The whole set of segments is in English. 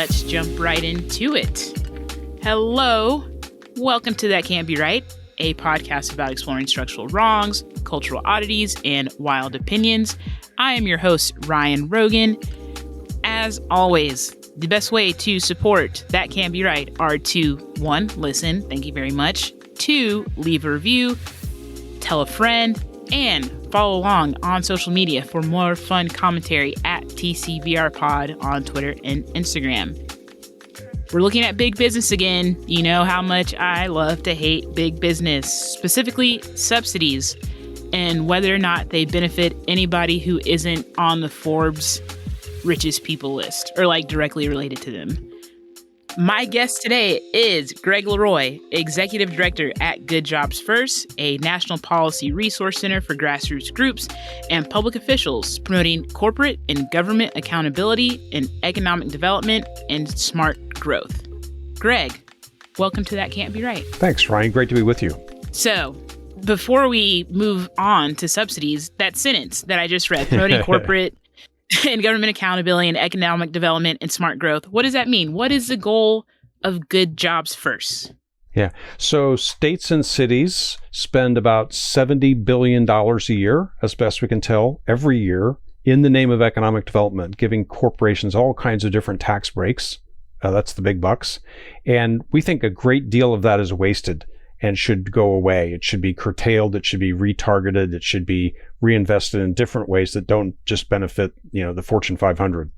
let's jump right into it. Hello, welcome to That Can't Be Right, a podcast about exploring structural wrongs, cultural oddities, and wild opinions. I am your host, Ryan Rogan. As always, the best way to support That Can't Be Right are to 1, listen, thank you very much, 2, leave a review, tell a friend, and follow along on social media for more fun commentary at TCVRPod on Twitter and Instagram. We're looking at big business again. You know how much I love to hate big business, specifically subsidies, and whether or not they benefit anybody who isn't on the Forbes richest people list or like directly related to them. My guest today is Greg LeRoy, Executive Director at Good Jobs First, a national policy resource center for grassroots groups and public officials promoting corporate and government accountability in economic development and smart growth. Greg, welcome to That Can't Be Right. Thanks, Ryan. Great to be with you. So, before we move on to subsidies, that sentence that I just read, promoting corporate and government accountability and economic development and smart growth. What does that mean? What is the goal of Good Jobs First? Yeah. So states and cities spend about $70 billion a year, as best we can tell, every year in the name of economic development, giving corporations all kinds of different tax breaks. That's the big bucks. And we think a great deal of that is wasted and should go away. It should be curtailed. It should be retargeted. It should be reinvested in different ways that don't just benefit, the Fortune 500.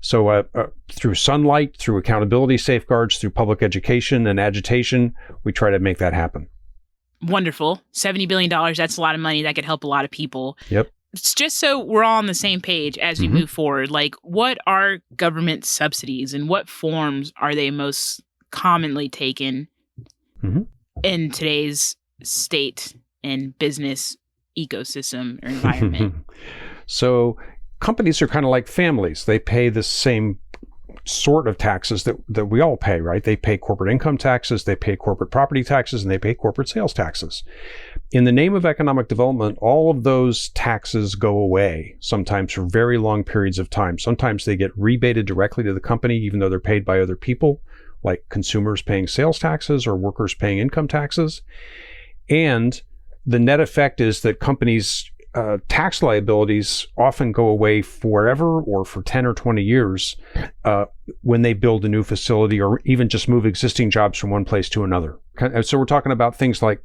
So through sunlight, through accountability safeguards, through public education and agitation, we try to make that happen. Wonderful. $70 billion, that's a lot of money. That could help a lot of people. Yep. It's just so we're all on the same page as we move forward. Like, what are government subsidies and what forms are they most commonly taken in today's state and business ecosystem or environment? So companies are kind of like families. They pay the same sort of taxes that we all pay, right? They pay corporate income taxes, they pay corporate property taxes, and they pay corporate sales taxes. In the name of economic development, all of those taxes go away, sometimes for very long periods of time. Sometimes they get rebated directly to the company, even though they're paid by other people, like consumers paying sales taxes or workers paying income taxes. And the net effect is that companies' tax liabilities often go away forever or for 10 or 20 years when they build a new facility or even just move existing jobs from one place to another. So we're talking about things like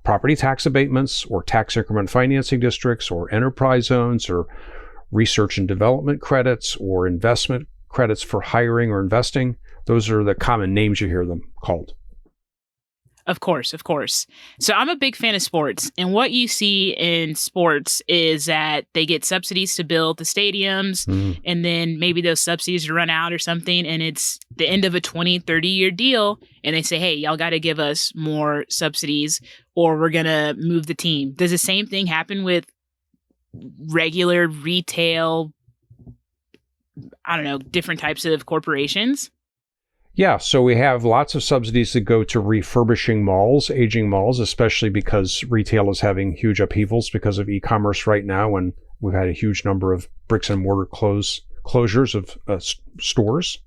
property tax abatements or tax increment financing districts or enterprise zones or research and development credits or investment credits for hiring or investing. Those are the common names you hear them called. Of course. So I'm a big fan of sports. And what you see in sports is that they get subsidies to build the stadiums. And then maybe those subsidies run out or something. And it's the end of a 20, 30-year deal. And they say, hey, y'all got to give us more subsidies or we're going to move the team. Does the same thing happen with regular retail, different types of corporations? Yeah, so we have lots of subsidies that go to refurbishing malls, aging malls, especially because retail is having huge upheavals because of e-commerce right now, and we've had a huge number of bricks and mortar closures of stores.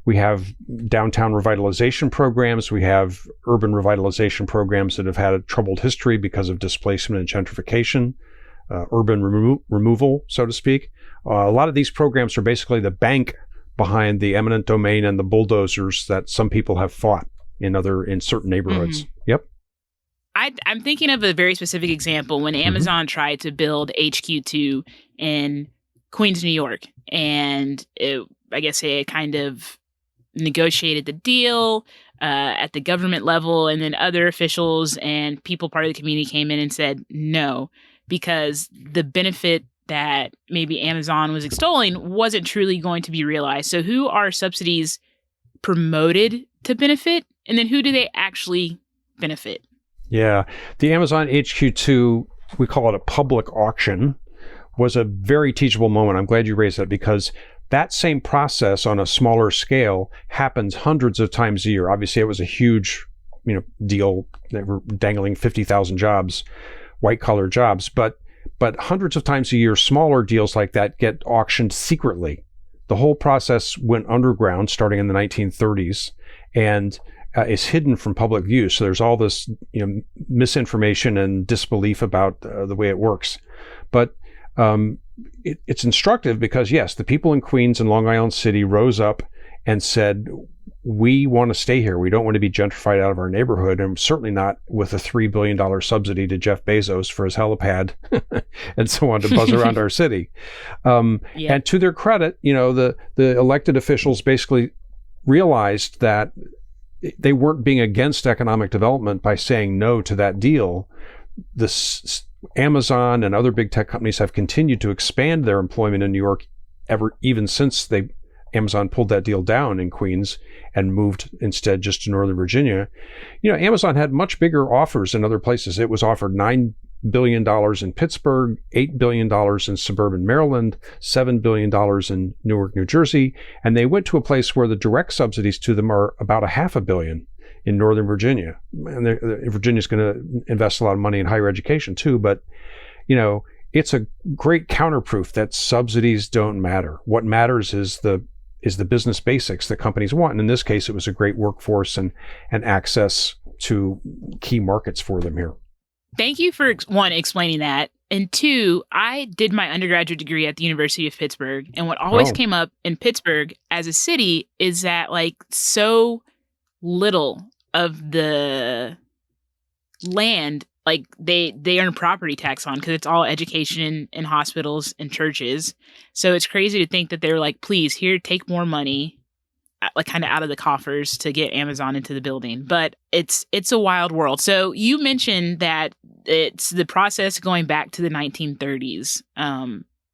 We have downtown revitalization programs. We have urban revitalization programs that have had a troubled history because of displacement and gentrification, urban removal, so to speak. A lot of these programs are basically the bank behind the eminent domain and the bulldozers that some people have fought in certain neighborhoods. Yep. I'm thinking of a very specific example when Amazon tried to build HQ2 in Queens, New York. And I guess they kind of negotiated the deal at the government level. And then other officials and people part of the community came in and said no, because the benefit that maybe Amazon was extolling wasn't truly going to be realized. So who are subsidies promoted to benefit? And then who do they actually benefit? Yeah. The Amazon HQ2, we call it a public auction, was a very teachable moment. I'm glad you raised that because that same process on a smaller scale happens hundreds of times a year. Obviously, it was a huge deal. They were dangling 50,000 jobs, white-collar jobs. But hundreds of times a year, smaller deals like that get auctioned secretly The whole process went underground starting in the 1930s and is hidden from public view. So there's all this misinformation and disbelief about the way it works. But it's instructive because, yes, the people in Queens and Long Island City rose up and said, we want to stay here. We don't want to be gentrified out of our neighborhood, and certainly not with a $3 billion subsidy to Jeff Bezos for his helipad and so on to buzz around our city. And to their credit, the elected officials basically realized that they weren't being against economic development by saying no to that deal. Amazon and other big tech companies have continued to expand their employment in New York even since Amazon pulled that deal down in Queens and moved instead just to Northern Virginia. Amazon had much bigger offers in other places. It was offered $9 billion in Pittsburgh, $8 billion in suburban Maryland, $7 billion in Newark, New Jersey. And they went to a place where the direct subsidies to them are about $500 million in Northern Virginia. And Virginia's going to invest a lot of money in higher education too. But, it's a great counterproof that subsidies don't matter. What matters is the business basics that companies want. And in this case, it was a great workforce and access to key markets for them here. Thank you for, one, explaining that. And two, I did my undergraduate degree at the University of Pittsburgh. And what always came up in Pittsburgh as a city is that so little of the land, they earn property tax on, because it's all education and hospitals and churches. So it's crazy to think that they're please, here, take more money, kind of out of the coffers to get Amazon into the building. But it's a wild world. So you mentioned that it's the process going back to the 1930s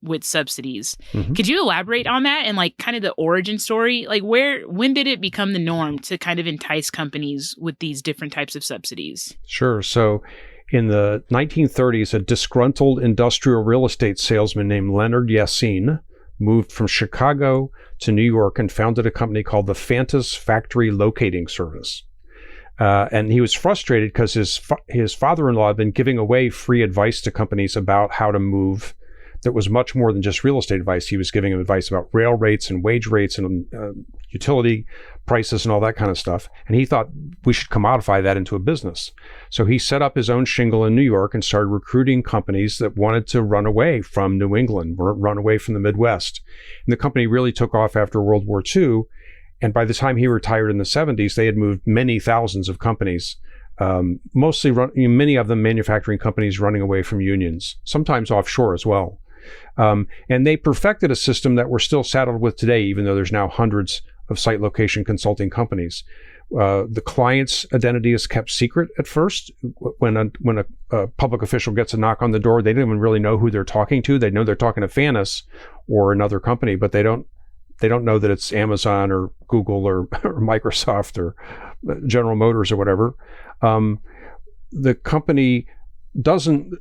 with subsidies. Mm-hmm. Could you elaborate on that and kind of the origin story? When did it become the norm to kind of entice companies with these different types of subsidies? Sure. So in the 1930s, a disgruntled industrial real estate salesman named Leonard Yassin moved from Chicago to New York and founded a company called the Fantas Factory Locating Service. And he was frustrated because his father-in-law had been giving away free advice to companies about how to move. That was much more than just real estate advice. He was giving them advice about rail rates and wage rates and utility prices and all that kind of stuff. And he thought we should commodify that into a business. So he set up his own shingle in New York and started recruiting companies that wanted to run away from New England, run away from the Midwest. And the company really took off after World War II. And by the time he retired in the 70s, they had moved many thousands of companies. Many of them manufacturing companies running away from unions, sometimes offshore as well. And they perfected a system that we're still saddled with today, even though there's now hundreds of site location consulting companies. The client's identity is kept secret at first. When a public official gets a knock on the door, they don't even really know who they're talking to. They know they're talking to Fantas or another company, but they don't know that it's Amazon or Google or Microsoft or General Motors or whatever. The company doesn't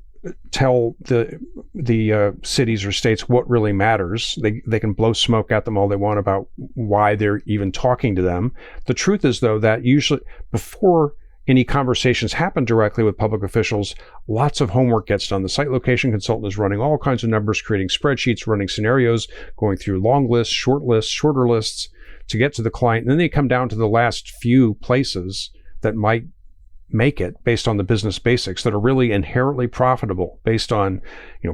tell the cities or states what really matters. They can blow smoke at them all they want about why they're even talking to them. The truth is, though, that usually before any conversations happen directly with public officials, lots of homework gets done. The site location consultant is running all kinds of numbers, creating spreadsheets, running scenarios, going through long lists, shorter lists to get to the client. And then they come down to the last few places that might make it based on the business basics that are really inherently profitable based on,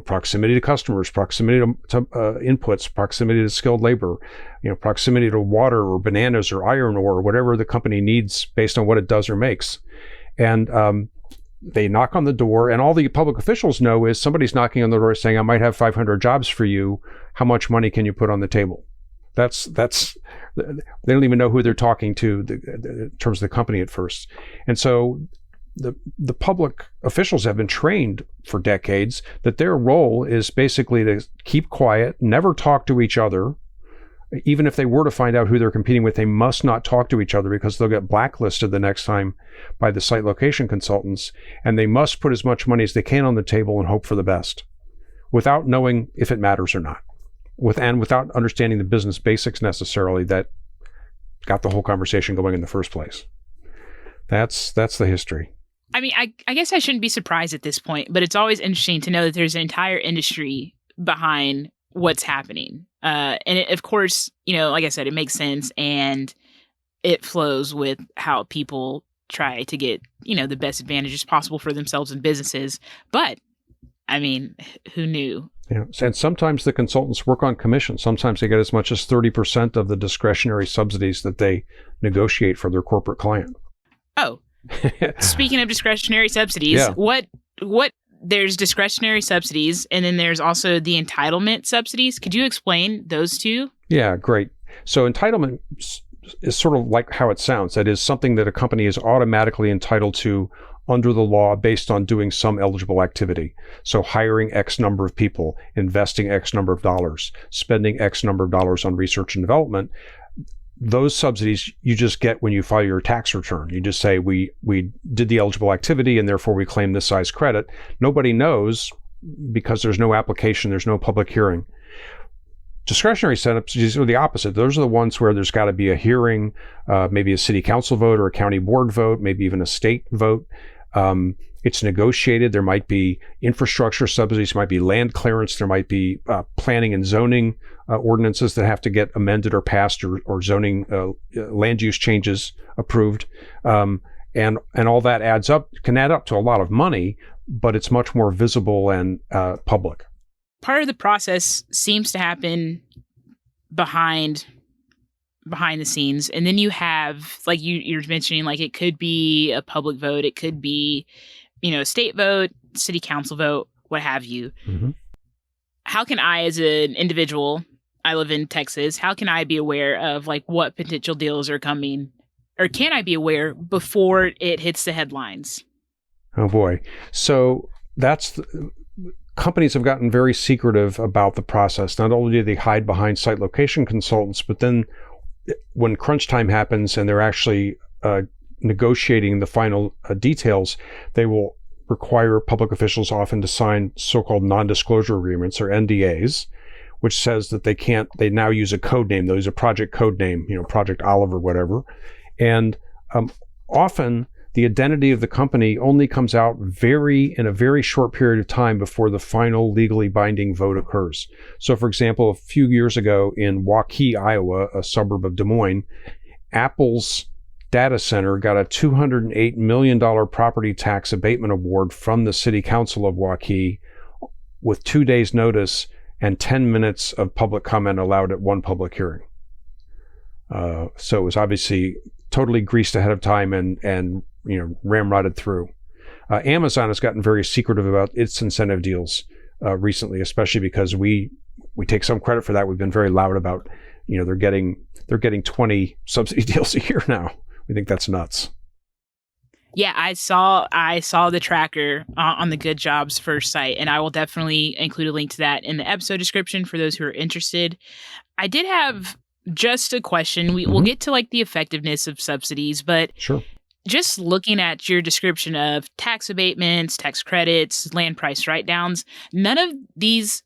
proximity to customers, proximity to inputs, proximity to skilled labor, proximity to water or bananas or iron ore or whatever the company needs based on what it does or makes. And they knock on the door, and all the public officials know is somebody's knocking on the door saying, I might have 500 jobs for you. How much money can you put on the table? That's they don't even know who they're talking to in terms of the company at first. And so the public officials have been trained for decades that their role is basically to keep quiet, never talk to each other. Even if they were to find out who they're competing with, they must not talk to each other because they'll get blacklisted the next time by the site location consultants. And they must put as much money as they can on the table and hope for the best without knowing if it matters or not. Without understanding the business basics necessarily that got the whole conversation going in the first place. That's the history. I mean, I guess I shouldn't be surprised at this point, but it's always interesting to know that there's an entire industry behind what's happening. And of course, like I said, it makes sense and it flows with how people try to get, the best advantages possible for themselves and businesses. But I mean, who knew? Yeah. And sometimes the consultants work on commission. Sometimes they get as much as 30% of the discretionary subsidies that they negotiate for their corporate client. Oh, speaking of discretionary subsidies, Yeah. what there's discretionary subsidies and then there's also the entitlement subsidies. Could you explain those two? Yeah, great. So entitlement is sort of like how it sounds. That is something that a company is automatically entitled to under the law based on doing some eligible activity. So hiring X number of people, investing X number of dollars, spending X number of dollars on research and development. Those subsidies you just get when you file your tax return. You just say, we did the eligible activity and therefore we claim this size credit. Nobody knows because there's no application, there's no public hearing. Discretionary subsidies are the opposite. Those are the ones where there's got to be a hearing, maybe a city council vote or a county board vote, maybe even a state vote. It's negotiated. There might be infrastructure subsidies, might be land clearance, there might be planning and zoning ordinances that have to get amended or passed, or zoning land use changes approved. And all that can add up to a lot of money, but it's much more visible and public. Part of the process seems to happen behind the scenes, and then you have, like you're mentioning, like it could be a public vote, it could be a state vote, city council vote, what have you. Mm-hmm. How can I, as an individual, I live in Texas, how can I be aware of like what potential deals are coming, or can I be aware before it hits the headlines? Oh boy. So companies have gotten very secretive about the process. Not only do they hide behind site location consultants, but then when crunch time happens and they're actually negotiating the final details, they will require public officials often to sign so-called non-disclosure agreements, or NDAs, which says that they now use a code name. They'll use a project code name, Project Olive or whatever. And often the identity of the company only comes out in a very short period of time before the final legally binding vote occurs. So, for example, a few years ago in Waukee, Iowa, a suburb of Des Moines, Apple's data center got a $208 million property tax abatement award from the city council of Waukee with 2 days notice and 10 minutes of public comment allowed at one public hearing. So it was obviously totally greased ahead of time and ramrodded through. Amazon has gotten very secretive about its incentive deals recently, especially because we take some credit for that. We've been very loud about, they're getting 20 subsidy deals a year now. We think that's nuts. Yeah, I saw the tracker on the Good Jobs First site, and I will definitely include a link to that in the episode description for those who are interested. I did have just a question. We'll get to like the effectiveness of subsidies, but sure. Just looking at your description of tax abatements, tax credits, land price write-downs, none of these,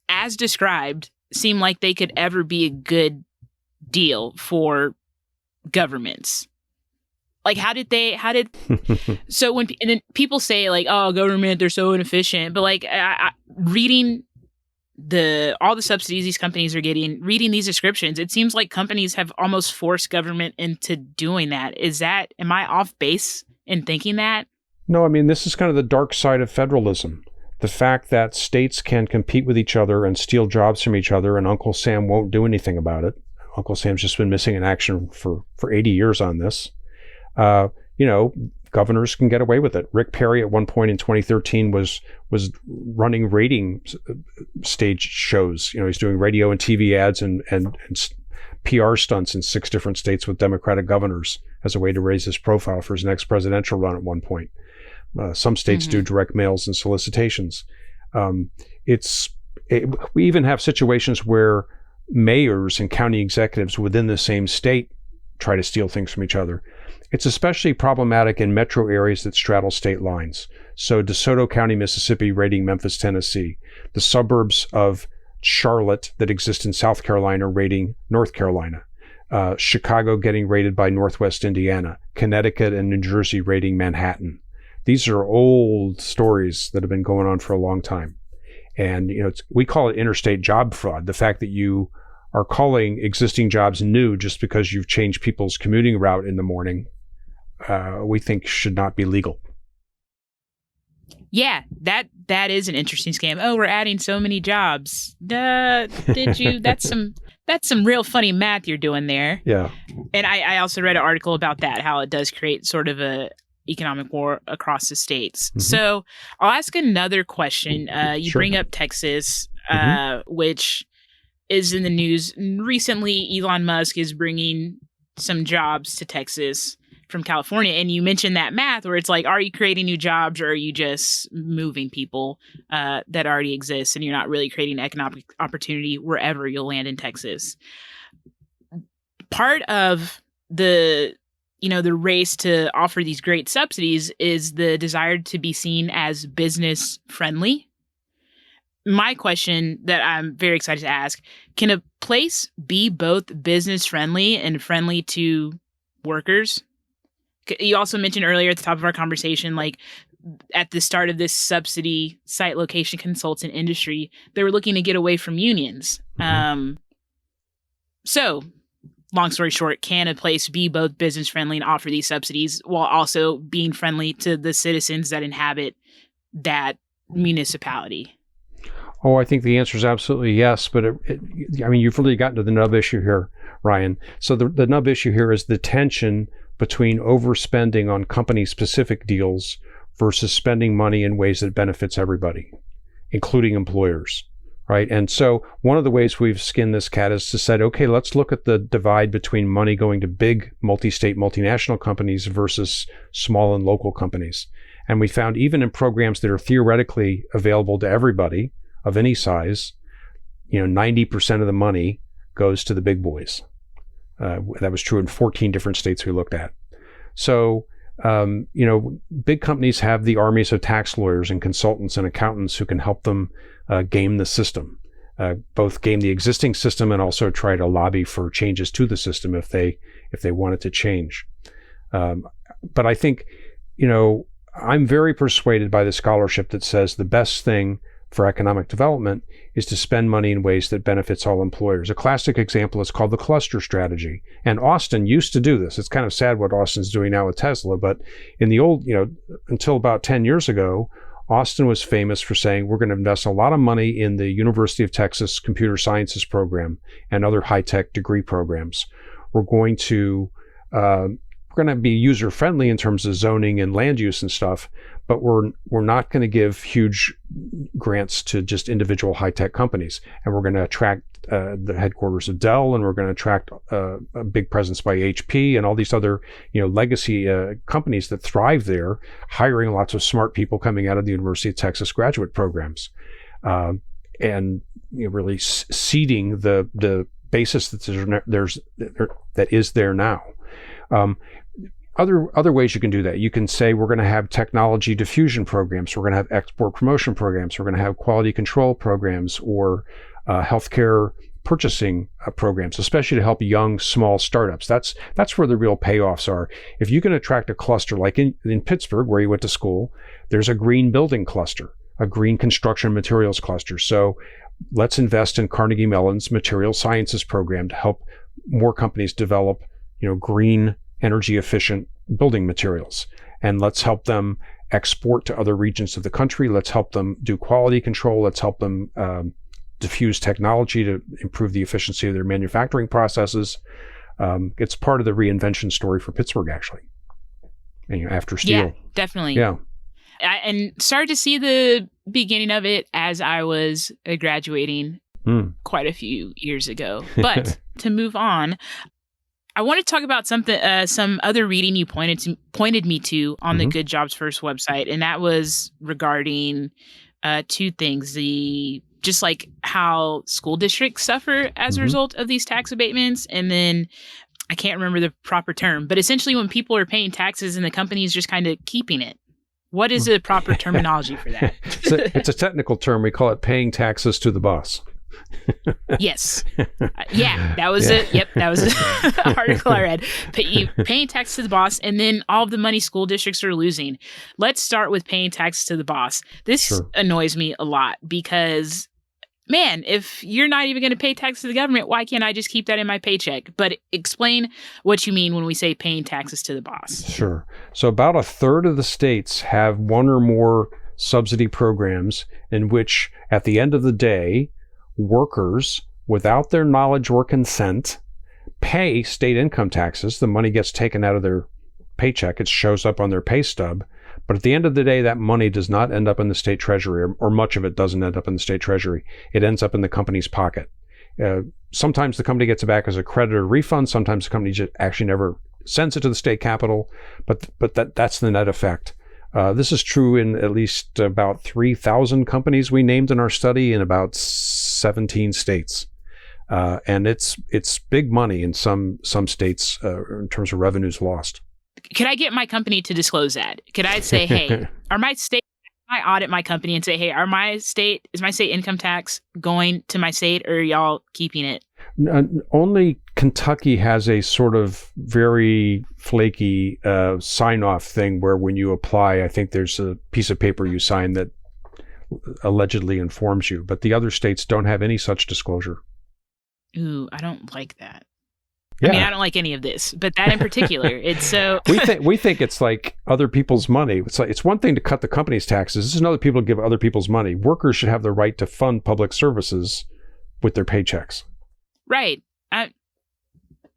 as described, seem like they could ever be a good deal for governments. Like, so and then people say like, oh, government, they're so inefficient. But like reading all the subsidies these companies are getting, reading these descriptions, it seems like companies have almost forced government into doing that. Am I off base in thinking that? No, I mean, this is kind of the dark side of federalism. The fact that states can compete with each other and steal jobs from each other, and Uncle Sam won't do anything about it. Uncle Sam's just been missing in action for 80 years on this. Governors can get away with it. Rick Perry at one point in 2013 was running rating stage shows. He's doing radio and TV ads and PR stunts in 6 different states with Democratic governors as a way to raise his profile for his next presidential run at one point. Some states do direct mails and solicitations. We even have situations where mayors and county executives within the same state try to steal things from each other. It's especially problematic in metro areas that straddle state lines. So DeSoto County, Mississippi, raiding Memphis, Tennessee. The suburbs of Charlotte that exist in South Carolina raiding North Carolina. Chicago getting raided by Northwest Indiana. Connecticut and New Jersey raiding Manhattan. These are old stories that have been going on for a long time. And, we call it interstate job fraud. The fact that you are calling existing jobs new just because you've changed people's commuting route in the morning, we think should not be legal. Yeah, that is an interesting scam. Oh, we're adding so many jobs. Did you? That's some real funny math you're doing there. Yeah. And I also read an article about that, how it does create sort of a economic war across the states. Mm-hmm. So I'll ask another question. You Sure. bring up Texas, which is in the news. Recently, Elon Musk is bringing some jobs to Texas from California. And you mentioned that math where it's like, are you creating new jobs or are you just moving people that already exist and you're not really creating economic opportunity wherever you'll land in Texas? Part of the race to offer these great subsidies is the desire to be seen as business friendly. My question that I'm very excited to ask, can a place be both business friendly and friendly to workers? You also mentioned earlier at the top of our conversation, like at the start of this subsidy site location consultant industry, they were looking to get away from unions. So long story short, can a place be both business friendly and offer these subsidies while also being friendly to the citizens that inhabit that municipality? Oh, I think the answer is absolutely yes. But you've really gotten to the nub issue here, Ryan. So the nub issue here is the tension between overspending on company-specific deals versus spending money in ways that benefits everybody, including employers, right? And so one of the ways we've skinned this cat is to say, okay, let's look at the divide between money going to big multi-state, multinational companies versus small and local companies. And we found even in programs that are theoretically available to everybody of any size, 90% of the money goes to the big boys. That was true in 14 different states we looked at. So, big companies have the armies of tax lawyers and consultants and accountants who can help them game the system, both game the existing system and also try to lobby for changes to the system if they want it to change. But I think, I'm very persuaded by the scholarship that says the best thing for economic development is to spend money in ways that benefits all employers. A classic example is called the cluster strategy. And Austin used to do this. It's kind of sad what Austin's doing now with Tesla, but in the old, until about 10 years ago, Austin was famous for saying, we're going to invest a lot of money in the University of Texas Computer Sciences program and other high-tech degree programs. We're going to be user-friendly in terms of zoning and land use and stuff, but we're not going to give huge grants to just individual high-tech companies. And we're going to attract the headquarters of Dell, and we're going to attract a big presence by HP and all these other, legacy companies that thrive there, hiring lots of smart people coming out of the University of Texas graduate programs, and really seeding the basis that is there now. Other ways you can do that. You can say we're going to have technology diffusion programs. We're going to have export promotion programs. We're going to have quality control programs or healthcare purchasing programs, especially to help young, small startups. That's where the real payoffs are. If you can attract a cluster, like in Pittsburgh, where you went to school, there's a green building cluster, a green construction materials cluster. So let's invest in Carnegie Mellon's material sciences program to help more companies develop, green, energy efficient building materials. And let's help them export to other regions of the country. Let's help them do quality control. Let's help them diffuse technology to improve the efficiency of their manufacturing processes. It's part of the reinvention story for Pittsburgh, actually. And, after steel. Yeah, definitely. Yeah. And started to see the beginning of it as I was graduating quite a few years ago. But to move on, I want to talk about some other reading you pointed me to on the Good Jobs First website, and that was regarding two things: just like how school districts suffer as a result of these tax abatements, and then I can't remember the proper term, but essentially when people are paying taxes and the company is just kind of keeping it. What is the proper terminology for that? It's a technical term. We call it paying taxes to the boss. Yes. Yeah, that was it. Yep, that was an article I read. Paying tax to the boss, and then all of the money school districts are losing. Let's start with paying tax to the boss. This annoys me a lot because, man, if you're not even going to pay tax to the government, why can't I just keep that in my paycheck? But explain what you mean when we say paying taxes to the boss. Sure. So about a third of the states have one or more subsidy programs in which, at the end of the day, workers, without their knowledge or consent, pay state income taxes. The money gets taken out of their paycheck. It shows up on their pay stub. But at the end of the day, that money does not end up in the state treasury, or much of it doesn't end up in the state treasury. It ends up in the company's pocket. Sometimes the company gets it back as a credit or refund. Sometimes the company just actually never sends it to the state capital. But that's the net effect. This is true in at least about 3,000 companies we named in our study in about 17 states. And it's big money in some states in terms of revenues lost. Could I get my company to disclose that? Could I say, hey, I audit my company and say, hey, is my state income tax going to my state, or are y'all keeping it? Only Kentucky has a sort of very flaky sign-off thing where when you apply, I think there's a piece of paper you sign that allegedly informs you. But the other states don't have any such disclosure. Ooh, I don't like that. Yeah. I mean, I don't like any of this, but that in particular, it's so... we think it's like other people's money. It's one thing to cut the company's taxes. This is another people give other people's money. Workers should have the right to fund public services with their paychecks. Right.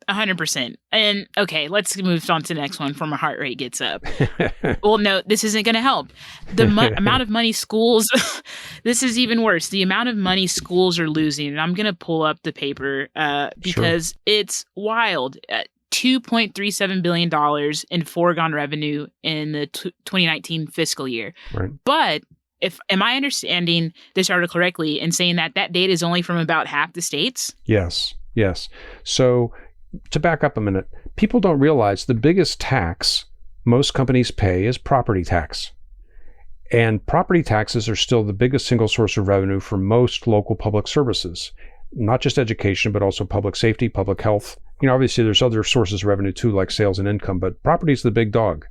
100%. And okay, let's move on to the next one before my heart rate gets up. Well, no, this isn't going to help. The amount of money schools, this is even worse. The amount of money schools are losing, and I'm going to pull up the paper because it's wild. $2.37 billion in foregone revenue in the 2019 fiscal year. Right. But am I understanding this article correctly in saying that data is only from about half the states? Yes. So to back up a minute, people don't realize the biggest tax most companies pay is property tax. And property taxes are still the biggest single source of revenue for most local public services, not just education, but also public safety, public health. Obviously there's other sources of revenue too, like sales and income, but property is the big dog.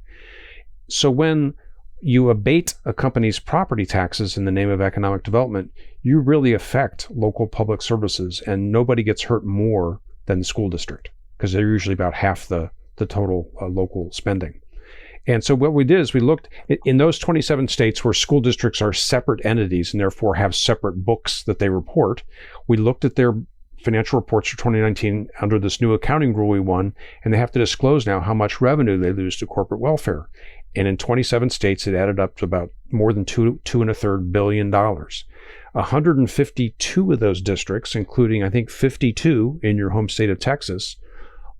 So when you abate a company's property taxes in the name of economic development, you really affect local public services, and nobody gets hurt more than the school district, because they're usually about half the total local spending. And so what we did is we looked in those 27 states where school districts are separate entities and therefore have separate books that they report. We looked at their financial reports for 2019 under this new accounting rule we won, and they have to disclose now how much revenue they lose to corporate welfare. And in 27 states, it added up to about more than $2.25 billion. 152 of those districts, including I think 52 in your home state of Texas,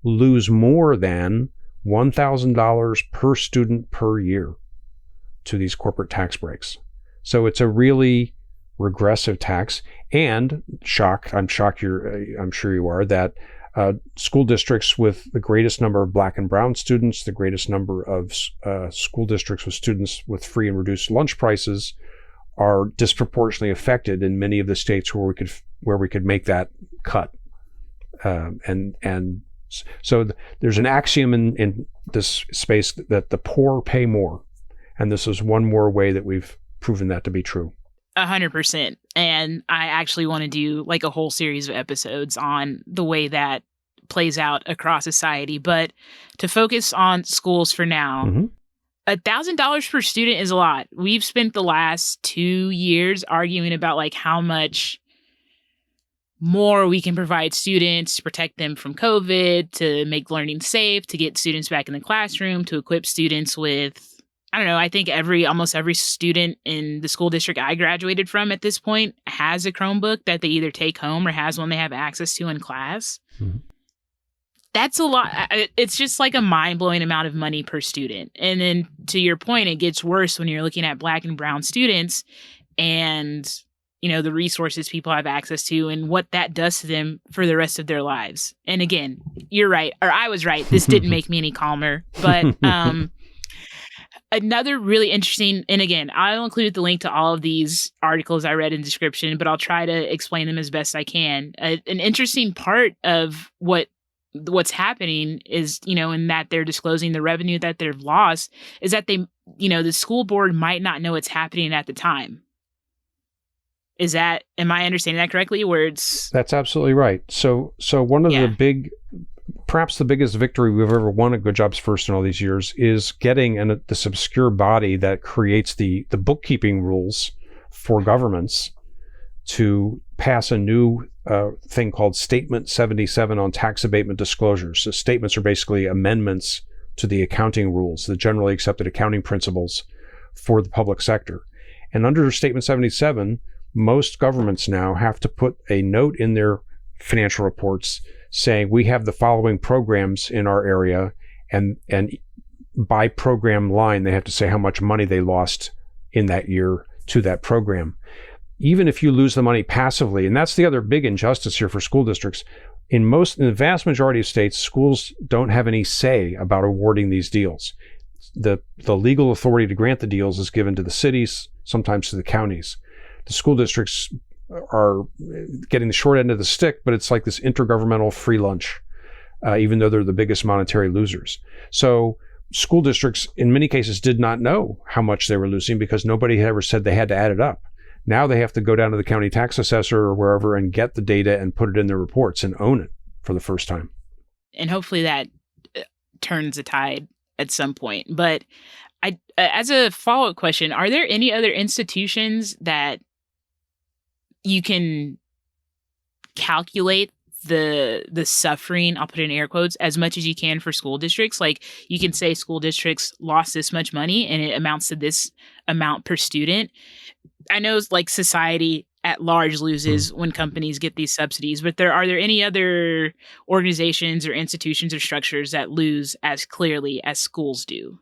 lose more than $1,000 per student per year to these corporate tax breaks. So it's a really regressive tax. And I'm sure you are, that school districts with the greatest number of Black and brown students, the greatest number of school districts with students with free and reduced lunch prices, are disproportionately affected in many of the states where we could make that cut. And so there's an axiom in this space that the poor pay more, and this is one more way that we've proven that to be true. 100%. And I actually want to do like a whole series of episodes on the way that plays out across society. But to focus on schools for now, $1,000 per student is a lot. We've spent the last 2 years arguing about like how much more we can provide students to protect them from COVID, to make learning safe, to get students back in the classroom, to equip students with, I don't know, I think almost every student in the school district I graduated from at this point has a Chromebook that they either take home or has one they have access to in class. Mm-hmm. That's a lot. It's just like a mind-blowing amount of money per student. And then to your point, it gets worse when you're looking at Black and brown students and, the resources people have access to and what that does to them for the rest of their lives. And again, you're right, or I was right. This didn't make me any calmer. But another really interesting, and again, I'll include the link to all of these articles I read in the description, but I'll try to explain them as best I can. An interesting part of what's happening is, in that they're disclosing the revenue that they've lost, is that they, the school board might not know it's happening at the time. Am I understanding that correctly? That's absolutely right. So one of perhaps the biggest victory we've ever won at Good Jobs First in all these years is getting this obscure body that creates the bookkeeping rules for governments to pass a new thing called Statement 77 on tax abatement disclosures. So statements are basically amendments to the accounting rules, the generally accepted accounting principles for the public sector. And under Statement 77, most governments now have to put a note in their financial reports saying we have the following programs in our area, and by program line, they have to say how much money they lost in that year to that program. Even if you lose the money passively, and that's the other big injustice here for school districts, in the vast majority of states, schools don't have any say about awarding these deals. The legal authority to grant the deals is given to the cities, sometimes to the counties. The school districts are getting the short end of the stick, but it's like this intergovernmental free lunch, even though they're the biggest monetary losers. So school districts, in many cases, did not know how much they were losing because nobody had ever said they had to add it up. Now they have to go down to the county tax assessor or wherever and get the data and put it in their reports and own it for the first time. And hopefully that turns the tide at some point. But as a follow-up question, are there any other institutions that you can calculate the suffering, I'll put it in air quotes, as much as you can for school districts? Like you can say school districts lost this much money and it amounts to this amount per student. I know like society at large loses when companies get these subsidies, but are there any other organizations or institutions or structures that lose as clearly as schools do?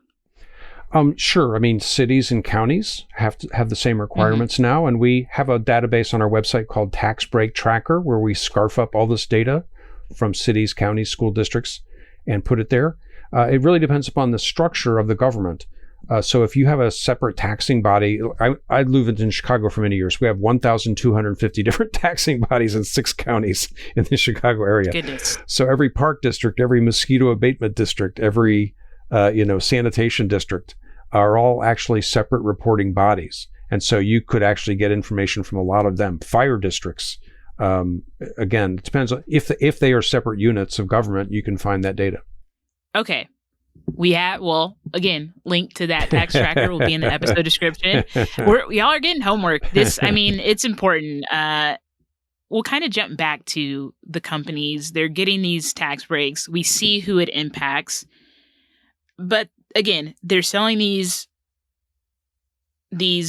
Sure. I mean, cities and counties have to have the same requirements now, and we have a database on our website called Tax Break Tracker, where we scarf up all this data from cities, counties, school districts, and put it there. It really depends upon the structure of the government. So if you have a separate taxing body, I lived in Chicago for many years. We have 1,250 different taxing bodies in 6 counties in the Chicago area. Goodness. So every park district, every mosquito abatement district, every sanitation district are all actually separate reporting bodies. And so you could actually get information from a lot of them. Fire districts, again, it depends on if they are separate units of government, you can find that data. Okay. Again, link to that tax tracker will be in the episode description. Y'all are getting homework. It's important. We'll kind of jump back to the companies. They're getting these tax breaks. We see who it impacts. But again, they're selling these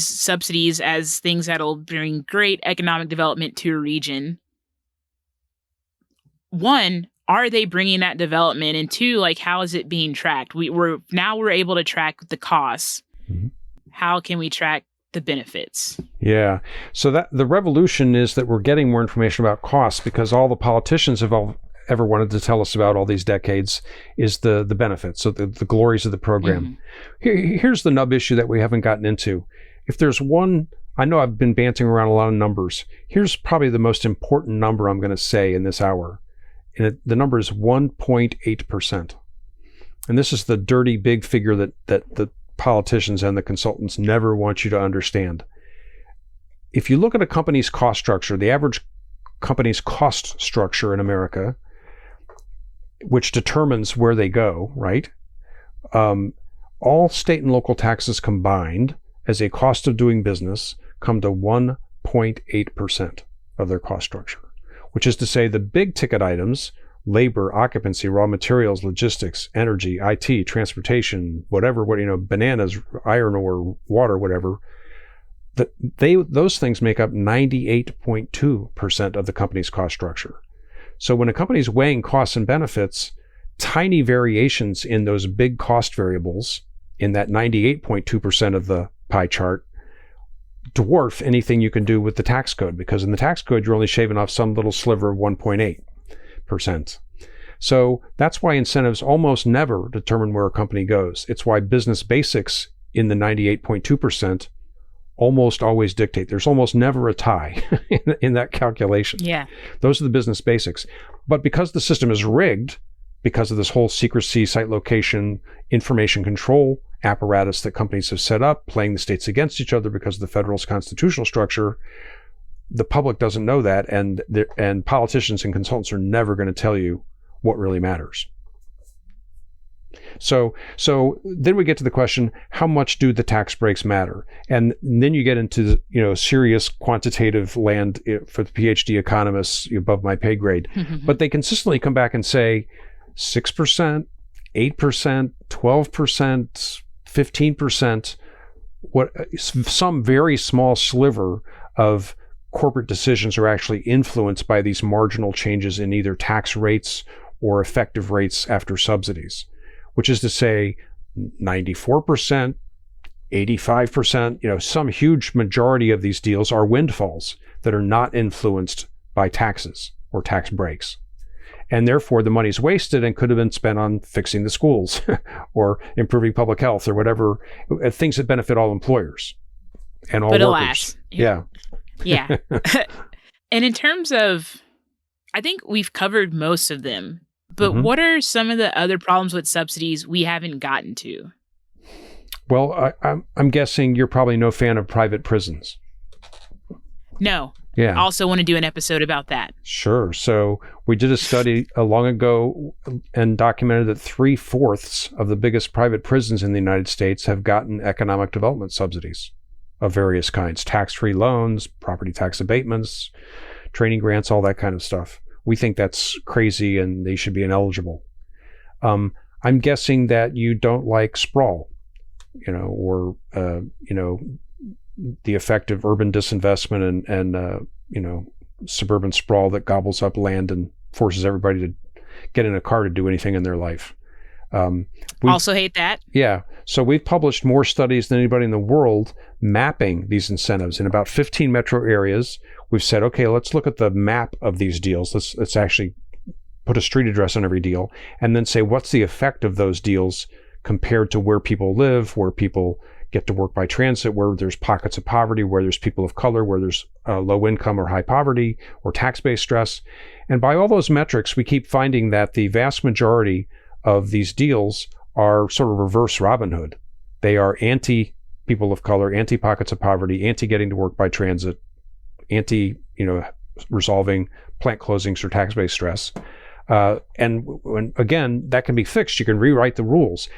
subsidies as things that'll bring great economic development to a region. One, are they bringing that development? And two, like, how is it being tracked? We're able to track the costs. Mm-hmm. How can we track the benefits? Yeah. So that the revolution is that we're getting more information about costs because all the politicians have ever wanted to tell us about all these decades is the benefits, so the glories of the program. Mm-hmm. Here's the nub issue that we haven't gotten into. If there's one, I know I've been bantering around a lot of numbers. Here's probably the most important number I'm going to say in this hour. And the number is 1.8%. And this is the dirty big figure that the politicians and the consultants never want you to understand. If you look at a company's cost structure, the average company's cost structure in America, which determines where they go, right? All state and local taxes combined as a cost of doing business come to 1.8% of their cost structure, which is to say the big ticket items, labor, occupancy, raw materials, logistics, energy, IT, transportation, whatever, bananas, iron ore, water, whatever, those things make up 98.2% of the company's cost structure. So when a company is weighing costs and benefits, tiny variations in those big cost variables in that 98.2% of the pie chart dwarf anything you can do with the tax code, because in the tax code, you're only shaving off some little sliver of 1.8%. So that's why incentives almost never determine where a company goes. It's why business basics in the 98.2% almost always dictate. There's almost never a tie in that calculation. Yeah. Those are the business basics. But because the system is rigged, because of this whole secrecy, site location, information control apparatus that companies have set up, playing the states against each other because of the federalist constitutional structure, the public doesn't know that, and politicians and consultants are never going to tell you what really matters. So then we get to the question, how much do the tax breaks matter? And then you get into, serious quantitative land for the PhD economists above my pay grade. But they consistently come back and say 6%, 8%, 12%, 15%, some very small sliver of corporate decisions are actually influenced by these marginal changes in either tax rates or effective rates after subsidies, which is to say 94%, 85%, some huge majority of these deals are windfalls that are not influenced by taxes or tax breaks. And therefore the money's wasted and could have been spent on fixing the schools or improving public health or whatever, things that benefit all employers and all workers. Alas. Yeah. Yeah. And in terms of, I think we've covered most of them, but what are some of the other problems with subsidies we haven't gotten to? Well, I'm guessing you're probably no fan of private prisons. No. Yeah. I also want to do an episode about that. Sure. So we did a study long ago and documented that 3/4 of the biggest private prisons in the United States have gotten economic development subsidies of various kinds, tax-free loans, property tax abatements, training grants, all that kind of stuff. We think that's crazy and they should be ineligible. I'm guessing that you don't like sprawl, or the effect of urban disinvestment and suburban sprawl that gobbles up land and forces everybody to get in a car to do anything in their life. Also hate that. Yeah. So we've published more studies than anybody in the world mapping these incentives in about 15 metro areas. We've said, okay, let's look at the map of these deals. Let's actually put a street address on every deal and then say, what's the effect of those deals compared to where people live, where people get to work by transit, where there's pockets of poverty, where there's people of color, where there's low income or high poverty or tax-based stress. And by all those metrics, we keep finding that the vast majority of these deals are sort of reverse Robin Hood. They are anti-people of color, anti-pockets of poverty, anti-getting to work by transit, anti-resolving plant closings or tax-based stress. And again, that can be fixed. You can rewrite the rules.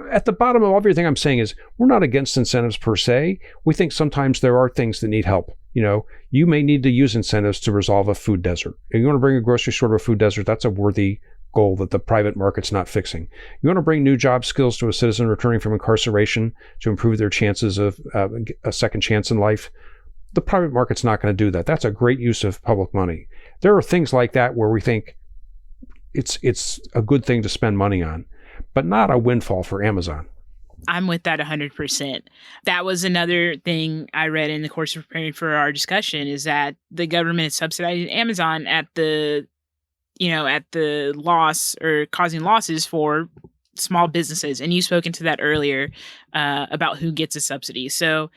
At the bottom of everything I'm saying is we're not against incentives per se. We think sometimes there are things that need help. You may need to use incentives to resolve a food desert. If you want to bring a grocery store to a food desert, that's a worthy goal that the private market's not fixing. You want to bring new job skills to a citizen returning from incarceration to improve their chances of a second chance in life. The private market's not going to do that. That's a great use of public money. There are things like that where we think it's a good thing to spend money on, but not a windfall for Amazon. I'm with that 100%. That was another thing I read in the course of preparing for our discussion, is that the government is subsidizing Amazon at the loss or causing losses for small businesses. And you spoke into that earlier about who gets a subsidy. So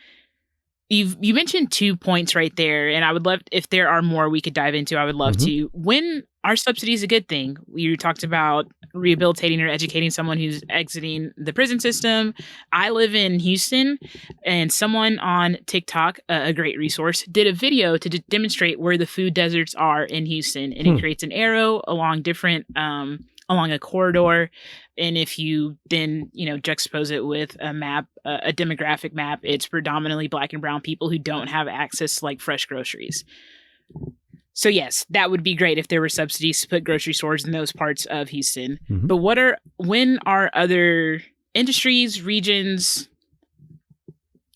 you mentioned 2 points right there, and I would love, if there are more we could dive into, I would love to. When are subsidies a good thing? You talked about rehabilitating or educating someone who's exiting the prison system. I live in Houston, and someone on TikTok, a great resource, did a video to demonstrate where the food deserts are in Houston, and it creates an arrow along different along a corridor. And if you then, juxtapose it with a map, a demographic map, it's predominantly Black and brown people who don't have access to like fresh groceries. So yes, that would be great if there were subsidies to put grocery stores in those parts of Houston. But when are other industries, regions,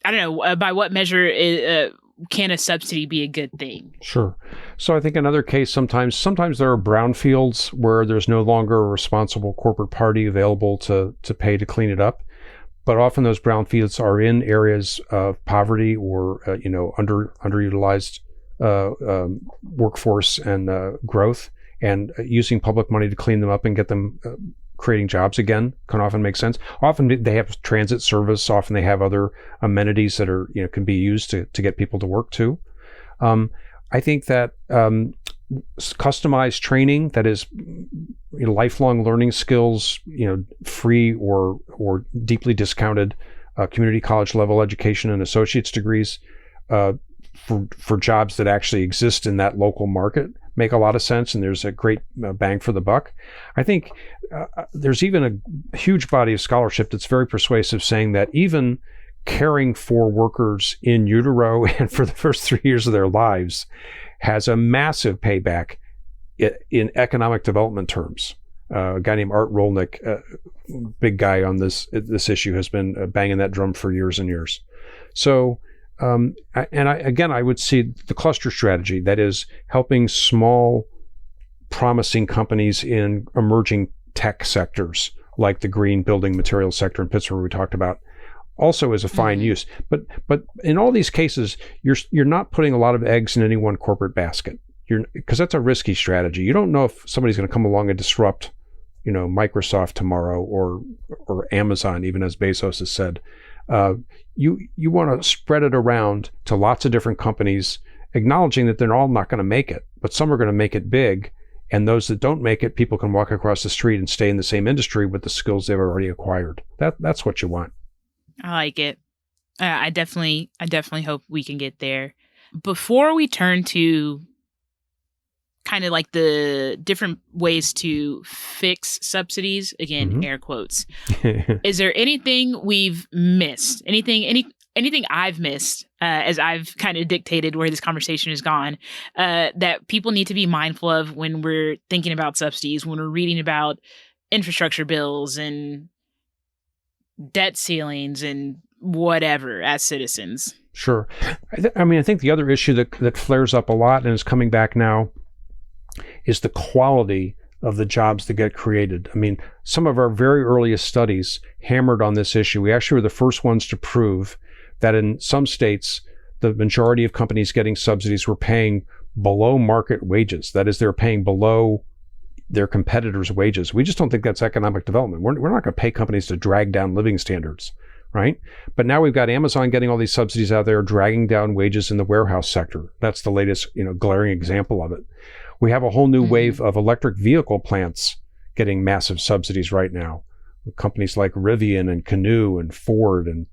I don't know, by what measure can a subsidy be a good thing? Sure. So I think another case, sometimes there are brownfields where there's no longer a responsible corporate party available to pay to clean it up. But often those brownfields are in areas of poverty or underutilized workforce and growth, and using public money to clean them up and get them creating jobs again can often make sense. Often they have transit service. Often they have other amenities that are, can be used to get people to work too. I think that customized training, that is, lifelong learning skills, free or deeply discounted community college level education and associate's degrees for jobs that actually exist in that local market make a lot of sense, and there's a great bang for the buck. I think there's even a huge body of scholarship that's very persuasive saying that even caring for workers in utero and for the first 3 years of their lives has a massive payback in economic development terms. A guy named Art Rolnick, big guy on this issue, has been banging that drum for years and years. So, I would see the cluster strategy, that is helping small, promising companies in emerging tech sectors, like the green building materials sector in Pittsburgh we talked about, also is a fine use. But in all these cases, you're not putting a lot of eggs in any one corporate basket. Because that's a risky strategy. You don't know if somebody's going to come along and disrupt, Microsoft tomorrow or Amazon, even as Bezos has said. You want to spread it around to lots of different companies, acknowledging that they're all not going to make it, but some are going to make it big. And those that don't make it, people can walk across the street and stay in the same industry with the skills they've already acquired. That's what you want. I like it. I definitely hope we can get there. Before we turn to kind of like the different ways to fix subsidies, again, air quotes, is there anything we've missed? Anything I've missed as I've kind of dictated where this conversation has gone, that people need to be mindful of when we're thinking about subsidies, when we're reading about infrastructure bills and debt ceilings and whatever as citizens? Sure. I think the other issue that flares up a lot and is coming back now is the quality of the jobs that get created. I mean, some of our very earliest studies hammered on this issue. We actually were the first ones to prove that in some states, the majority of companies getting subsidies were paying below market wages. That is, they're paying below their competitors' wages. We just don't think that's economic development. We're not going to pay companies to drag down living standards, right? But now we've got Amazon getting all these subsidies out there, dragging down wages in the warehouse sector. That's the latest, glaring example of it. We have a whole new wave of electric vehicle plants getting massive subsidies right now. Companies like Rivian and Canoo and Ford and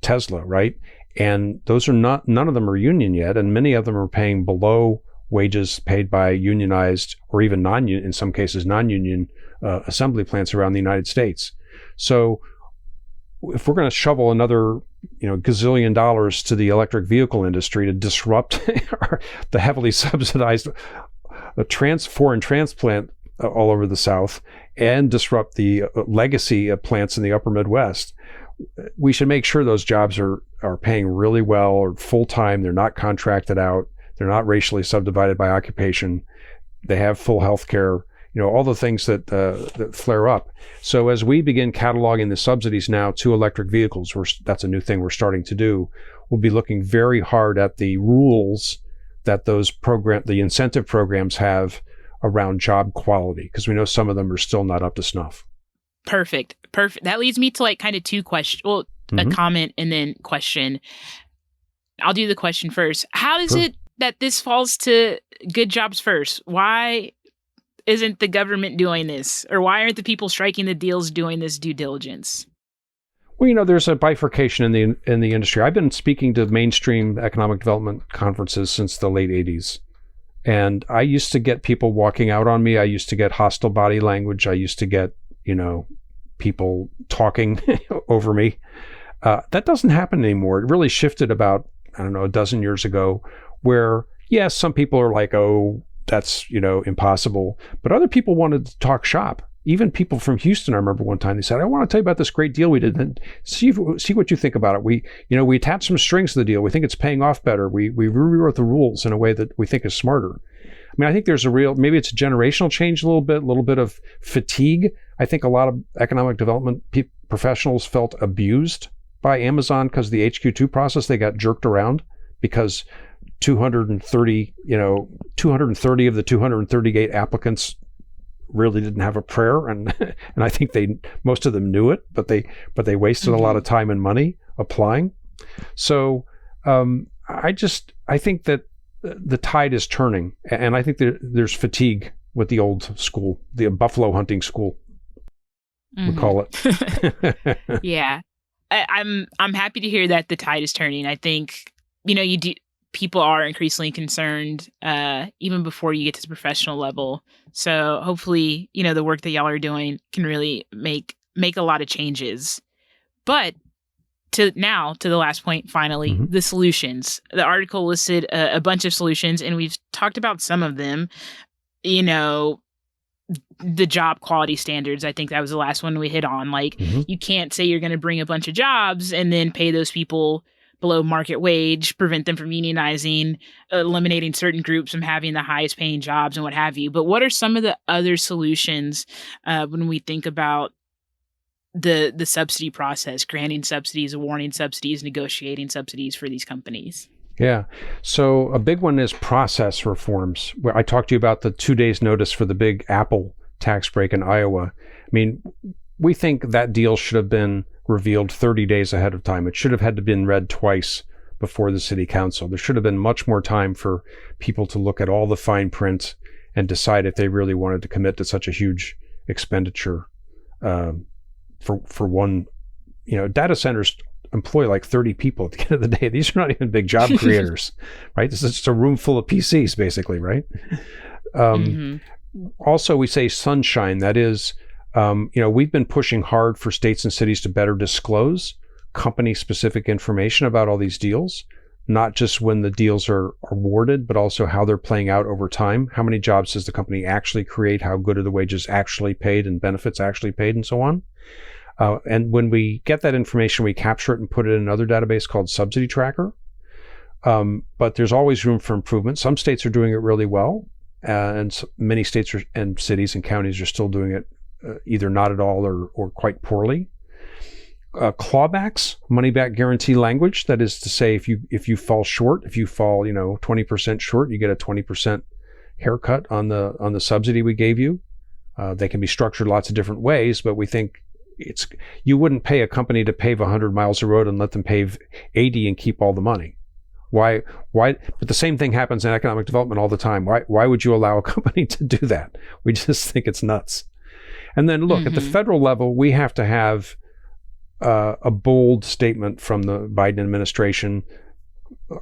Tesla, right? And those are none of them are union yet, and many of them are paying below wages paid by unionized or even non-union, in some cases non-union assembly plants around the United States. So if we're going to shovel another gazillion dollars to the electric vehicle industry to disrupt the heavily subsidized foreign transplant all over the South and disrupt the legacy plants in the upper Midwest, we should make sure those jobs are paying really well, or full-time. They're not contracted out. They're not racially subdivided by occupation. They have full health care, all the things that flare up. So as we begin cataloging the subsidies now to electric vehicles, that's a new thing we're starting to do. We'll be looking very hard at the rules that the incentive programs have around job quality, because we know some of them are still not up to snuff. Perfect. That leads me to kind of two questions. Well, a comment and then question. I'll do the question first. How is it that this falls to good jobs first? Why isn't the government doing this? Or why aren't the people striking the deals doing this due diligence? Well, there's a bifurcation in the industry. I've been speaking to mainstream economic development conferences since the late 80s. And I used to get people walking out on me. I used to get hostile body language. I used to get, people talking over me. That doesn't happen anymore. It really shifted about, a dozen years ago, where, yes, some people are like, oh, that's, impossible. But other people wanted to talk shop. Even people from Houston, I remember one time they said, I want to tell you about this great deal we did, and see what you think about it. We attached some strings to the deal. We think it's paying off better. We rewrote the rules in a way that we think is smarter. I think there's maybe it's a generational change a little bit of fatigue. I think a lot of economic development professionals felt abused by Amazon because of the HQ2 process. They got jerked around because 230 of the 238 applicants really didn't have a prayer, and and I think most of them knew it, but they wasted a lot of time and money applying. So I think that the tide is turning, and I think there's fatigue with the old school, the buffalo hunting school, we call it. Yeah, I'm happy to hear that the tide is turning. I think people are increasingly concerned even before you get to the professional level. So hopefully, the work that y'all are doing can really make a lot of changes. But to the last point, finally, the solutions. The article listed a bunch of solutions, and we've talked about some of them. The job quality standards, I think that was the last one we hit on. Like, you can't say you're going to bring a bunch of jobs and then pay those people below market wage, prevent them from unionizing, eliminating certain groups from having the highest paying jobs and what have you. But what are some of the other solutions when we think about the subsidy process, granting subsidies, awarding subsidies, negotiating subsidies for these companies? Yeah. So a big one is process reforms. Where I talked to you about the 2 days notice for the big Apple tax break in Iowa. I mean, we think that deal should have been revealed 30 days ahead of time. It should have had to been read twice before the city council. There should have been much more time for people to look at all the fine print and decide if they really wanted to commit to such a huge expenditure for one. Data centers employ like 30 people at the end of the day. These are not even big job creators, right? This is just a room full of PCs, basically, right? Also, we say sunshine. That is, we've been pushing hard for states and cities to better disclose company-specific information about all these deals, not just when the deals are awarded, but also how they're playing out over time. How many jobs does the company actually create? How good are the wages actually paid and benefits actually paid, and so on? And when we get that information, we capture it and put it in another database called Subsidy Tracker. But there's always room for improvement. Some states are doing it really well, and many states and cities and counties are still doing it either not at all or quite poorly. Clawbacks, money-back guarantee language. That is to say, if you fall short, if you fall 20% short, you get a 20% haircut on the subsidy we gave you. They can be structured lots of different ways, but we think you wouldn't pay a company to pave 100 miles of road and let them pave 80 and keep all the money. Why? But the same thing happens in economic development all the time. Why would you allow a company to do that? We just think it's nuts. And then look, at the federal level, we have to have a bold statement from the Biden administration.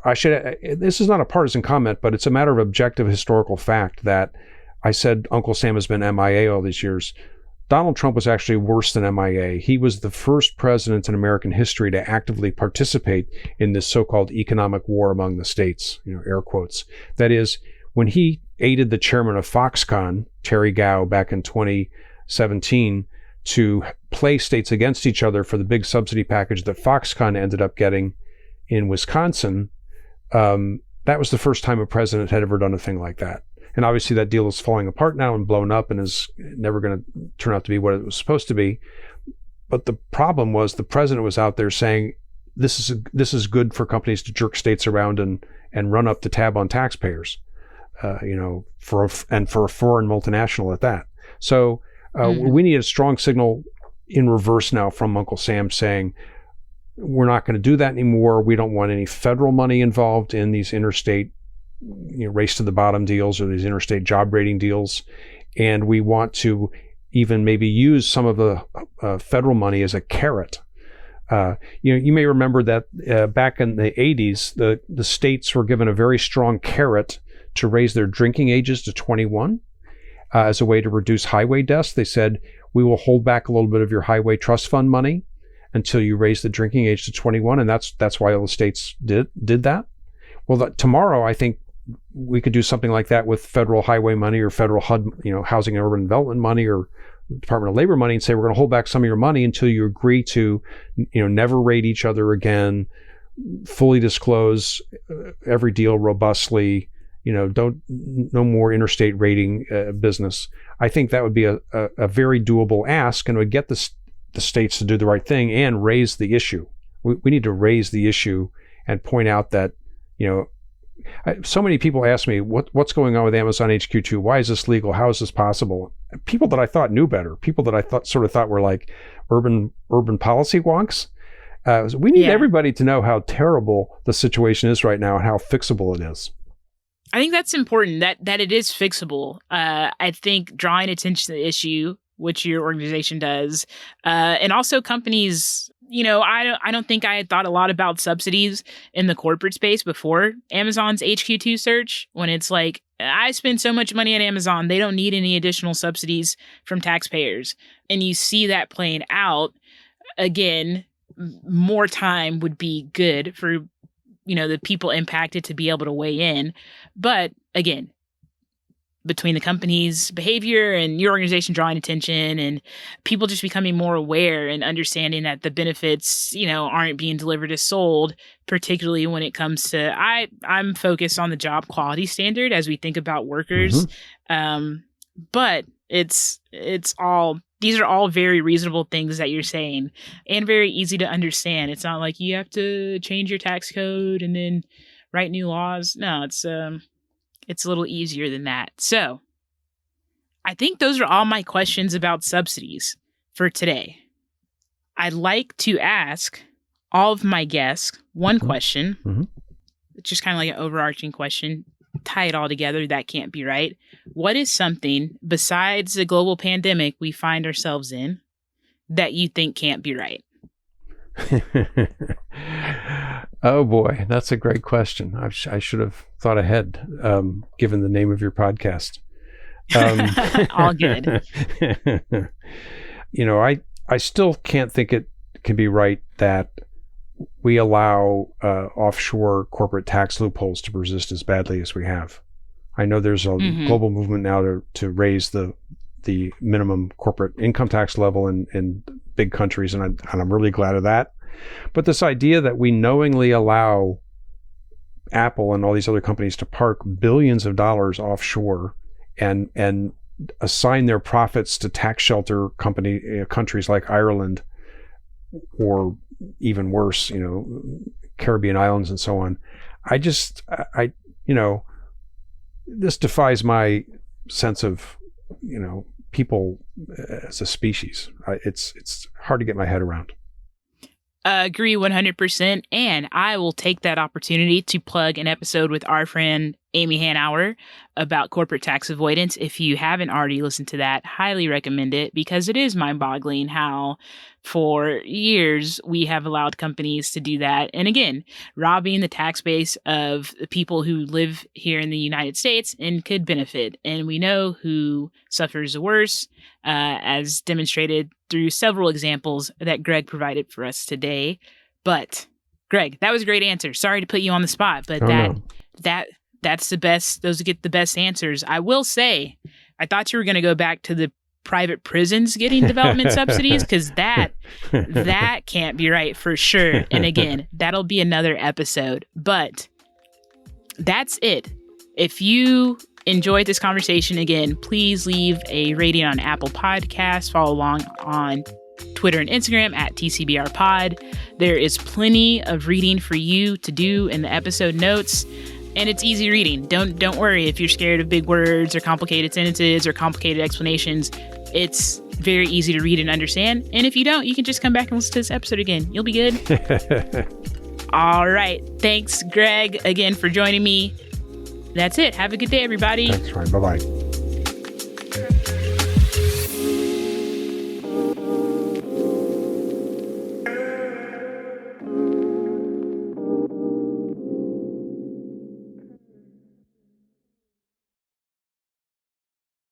This is not a partisan comment, but it's a matter of objective historical fact that I said Uncle Sam has been MIA all these years. Donald Trump was actually worse than MIA. He was the first president in American history to actively participate in this so-called economic war among the states, air quotes. That is, when he aided the chairman of Foxconn, Terry Gao, back in 2017, to play states against each other for the big subsidy package that Foxconn ended up getting in Wisconsin, that was the first time a president had ever done a thing like that. And obviously that deal is falling apart now and blown up and is never going to turn out to be what it was supposed to be. But the problem was the president was out there saying, this is good for companies to jerk states around and run up the tab on taxpayers, for a foreign multinational at that. So we need a strong signal in reverse now from Uncle Sam saying, we're not going to do that anymore. We don't want any federal money involved in these interstate race to the bottom deals or these interstate job rating deals. And we want to even maybe use some of the federal money as a carrot. You may remember that back in the 80s, the states were given a very strong carrot to raise their drinking ages to 21 as a way to reduce highway deaths. They said, we will hold back a little bit of your highway trust fund money until you raise the drinking age to 21. And that's why all the states did that. Well, tomorrow, I think we could do something like that with federal highway money or federal HUD, housing and urban development money or Department of Labor money, and say, we're going to hold back some of your money until you agree to, never rate each other again, fully disclose every deal robustly, no more interstate rating business. I think that would be a very doable ask, and it would get the states to do the right thing and raise the issue. We need to raise the issue and point out that, so many people ask me, what's going on with Amazon HQ2? Why is this legal? How is this possible? people that I thought knew better, people that I thought were like urban policy wonks. We need everybody to know how terrible the situation is right now and how fixable it is. I think that's important, that it is fixable. I think drawing attention to the issue, which your organization does, and also companies, I don't think I had thought a lot about subsidies in the corporate space before Amazon's HQ2 search, when it's like, I spend so much money at Amazon, they don't need any additional subsidies from taxpayers. And you see that playing out. Again, more time would be good for, the people impacted to be able to weigh in. But again, between the company's behavior and your organization drawing attention and people just becoming more aware and understanding that the benefits, aren't being delivered as sold, particularly when it comes to, I'm focused on the job quality standard as we think about workers. But these are all very reasonable things that you're saying and very easy to understand. It's not like you have to change your tax code and then write new laws. No, it's a little easier than that. So I think those are all my questions about subsidies for today. I'd like to ask all of my guests one question. It's just kind of like an overarching question. Tie it all together. That can't be right. What is something besides the global pandemic we find ourselves in that you think can't be right? Oh boy, that's a great question. I should have thought ahead, given the name of your podcast. All good. I still can't think it can be right that we allow offshore corporate tax loopholes to persist as badly as we have. I know there's a global movement now to raise the minimum corporate income tax level in big countries, and I'm really glad of that. But this idea that we knowingly allow Apple and all these other companies to park billions of dollars offshore and assign their profits to tax shelter countries like Ireland, or even worse, Caribbean islands and so on. This defies my sense of, people as a species. It's hard to get my head around. Agree 100%. And I will take that opportunity to plug an episode with our friend Amy Hanauer about corporate tax avoidance. If you haven't already listened to that, highly recommend it, because it is mind-boggling how for years we have allowed companies to do that. And again, robbing the tax base of the people who live here in the United States and could benefit. And we know who suffers the worst, as demonstrated through several examples that Greg provided for us today. But Greg, that was a great answer. Sorry to put you on the spot, but that's the best. Those get the best answers. I will say, I thought you were going to go back to the private prisons getting development subsidies, because that can't be right for sure. And again, that'll be another episode. But that's it. If you enjoyed this conversation, again, please leave a rating on Apple Podcasts. Follow along on Twitter and Instagram at TCBRPod. There is plenty of reading for you to do in the episode notes. And it's easy reading. Don't worry if you're scared of big words or complicated sentences or complicated explanations. It's very easy to read and understand. And if you don't, you can just come back and listen to this episode again. You'll be good. All right. Thanks, Greg, again for joining me. That's it. Have a good day, everybody. Thanks, Ryan. Bye-bye.